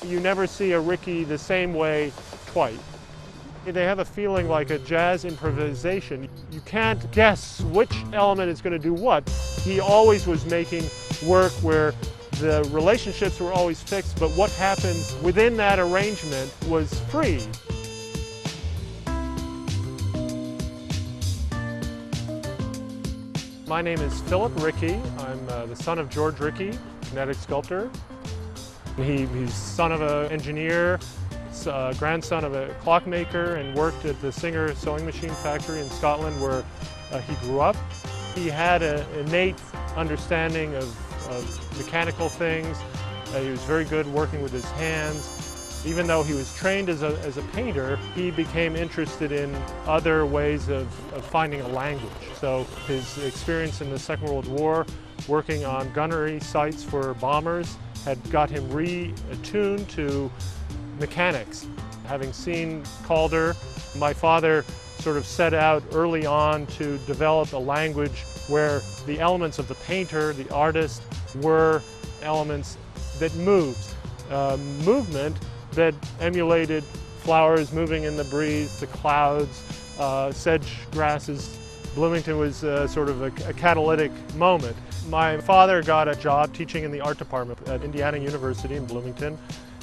You never see a Rickey the same way twice. They have a feeling like a jazz improvisation. You can't guess which element is going to do what. He always was making work where the relationships were always fixed, but what happens within that arrangement was free. My name is Philip Rickey. I'm the son of George Rickey, kinetic sculptor. He's son of an engineer, grandson of a clockmaker, and worked at the Singer sewing machine factory in Scotland where he grew up. He had an innate understanding of mechanical things. He was very good working with his hands. Even though he was trained as a painter, he became interested in other ways of finding a language. So his experience in the Second World War, working on gunnery sites for bombers, had got him reattuned to mechanics. Having seen Calder, my father sort of set out early on to develop a language where the elements of the painter, the artist, were elements that moved. Movement that emulated flowers moving in the breeze, the clouds, sedge grasses. Bloomington was sort of a catalytic moment. My father got a job teaching in the art department at Indiana University in Bloomington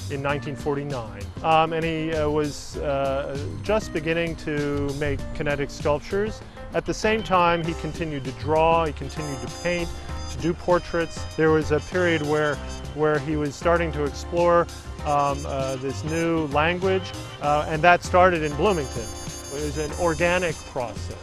in 1949. And he was just beginning to make kinetic sculptures. At the same time, he continued to draw, he continued to paint, to do portraits. There was a period where he was starting to explore this new language, and that started in Bloomington. It was an organic process.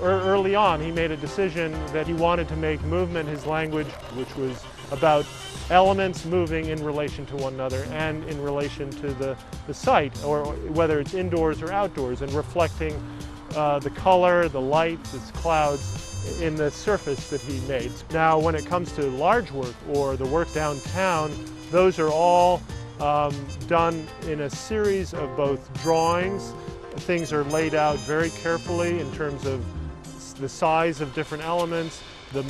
Early on, he made a decision that he wanted to make movement his language, which was about elements moving in relation to one another and in relation to the site, or whether it's indoors or outdoors, and reflecting the color, the light, the clouds in the surface that he made. Now, when it comes to large work or the work downtown, those are all done in a series of both drawings. Things are laid out very carefully in terms of the size of different elements, the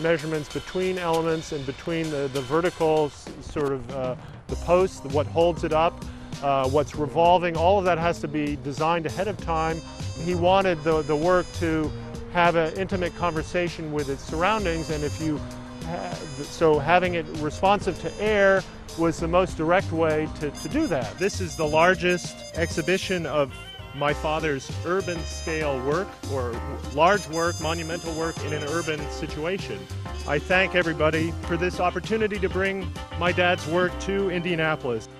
measurements between elements and between the vertical sort of the post, what holds it up, what's revolving. All of that has to be designed ahead of time. He wanted the work to have an intimate conversation with its surroundings, and so having it responsive to air was the most direct way to do that. This is the largest exhibition of my father's urban scale work, or large work, monumental work in an urban situation. I thank everybody for this opportunity to bring my dad's work to Indianapolis.